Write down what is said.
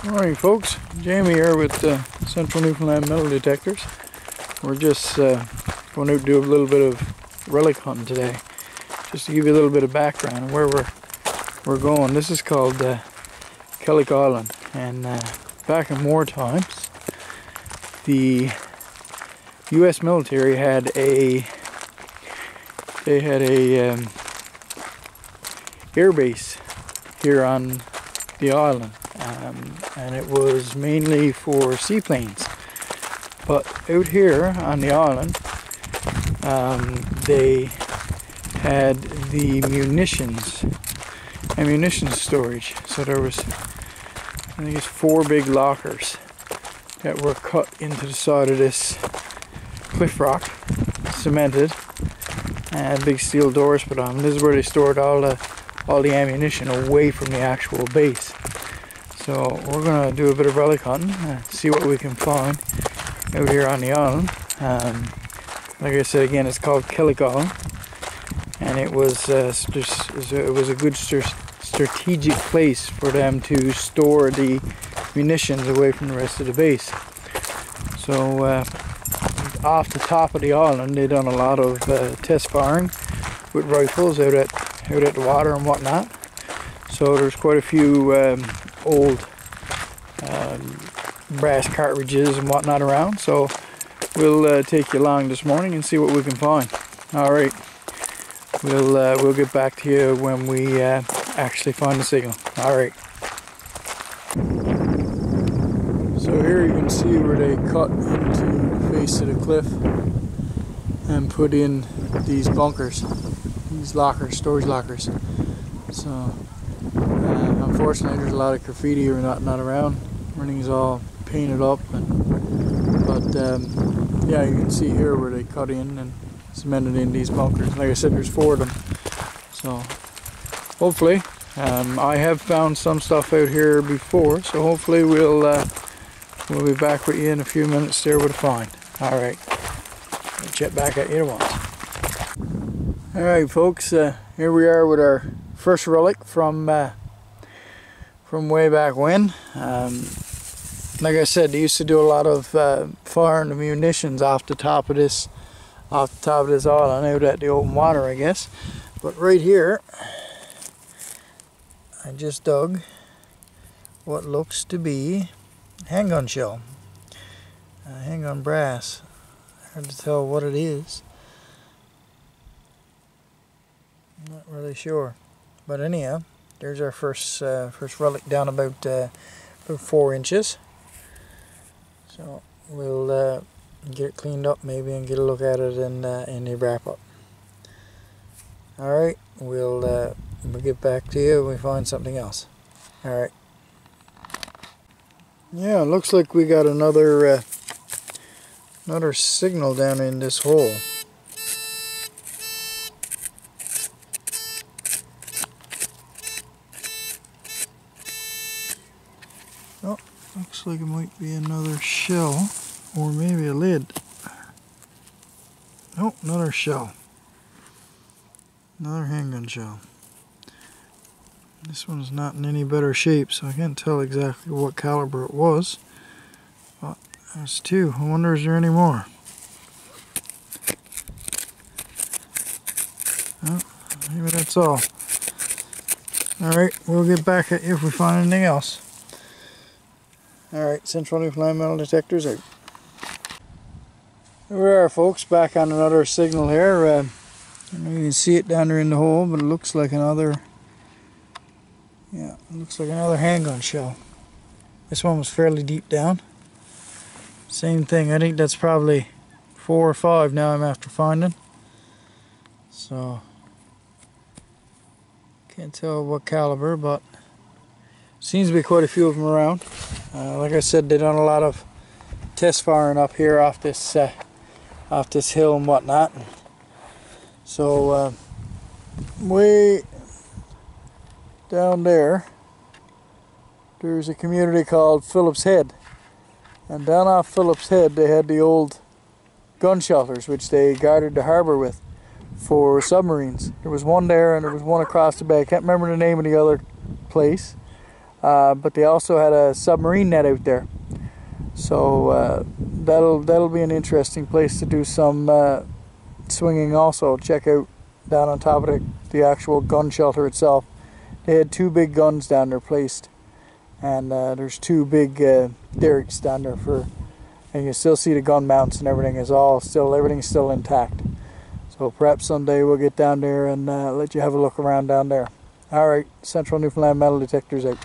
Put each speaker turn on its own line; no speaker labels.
Alright folks, Jamie here with Central Newfoundland metal detectors. We're just going out to do a little bit of relic hunting today, just to give you a little bit of background on where we're going. This is called Kellic Island, and back in war times, the U.S. military had a air base here on the island. And it was mainly for seaplanes, but out here on the island they had the ammunition storage. So there was, I think it's 4 big lockers that were cut into the side of this cliff rock, cemented, and big steel doors put on. This is where they stored all the ammunition away from the actual base. So we're going to do a bit of relic hunting, see what we can find out here on the island. Like I said again, it's called Kellic Island, and it was a good strategic place for them to store the munitions away from the rest of the base. So off the top of the island, they done a lot of test firing with rifles out at the water and whatnot. So there's quite a few old brass cartridges and whatnot around, so we'll take you along this morning and see what we can find. Alright, we'll get back to you when we actually find the signal. Alright. So here you can see where they cut into the face of the cliff and put in these bunkers, these lockers, storage lockers. So unfortunately, there's a lot of graffiti or not around. Everything's all painted up, but yeah, you can see here where they cut in and cemented in these bunkers. Like I said, there's 4 of them. So hopefully, I have found some stuff out here before. So hopefully we'll be back with you in a few minutes there with a find. All right, I'll check back at you at once. All right, folks, here we are with our first relic from way back when. Like I said, they used to do a lot of firing the munitions off the top of this island out at the open water, I guess. But right here, I just dug what looks to be a handgun shell, a handgun brass. Hard to tell what it is. I'm not really sure, but anyhow, there's our first relic down about 4 inches. So we'll get it cleaned up maybe and get a look at it in the wrap up. All right, we'll get back to you when we find something else. All right. Yeah, it looks like we got another signal down in this hole. Oh, looks like it might be another shell, or maybe a lid. Oh, another shell. Another handgun shell. This one's not in any better shape, so I can't tell exactly what caliber it was. But there's 2. I wonder, is there any more? Oh, maybe that's all. Alright, we'll get back at you if we find anything else. Alright, Central Newfoundland metal detectors out. Here we are, folks, back on another signal here. I don't know if you can see it down there in the hole, but it looks like another, yeah, it looks like another handgun shell. This one was fairly deep down. Same thing, I think that's probably 4 or 5 now I'm after finding. So, can't tell what caliber, but seems to be quite a few of them around. Like I said, they done a lot of test firing up here off this hill and whatnot. So way down there's a community called Phillips Head, and down off Phillips Head they had the old gun shelters which they guarded the harbour with for submarines. There was one there and there was one across the bay. I can't remember the name of the other place. but they also had a submarine net out there. So that'll be an interesting place to do some swinging also. Check out down on top of the actual gun shelter itself. They had 2 big guns down there placed, and there's 2 big derricks down there and you still see the gun mounts and everything everything's still intact. So perhaps someday we'll get down there and let you have a look around down there. Alright, Central Newfoundland Metal Detectors out.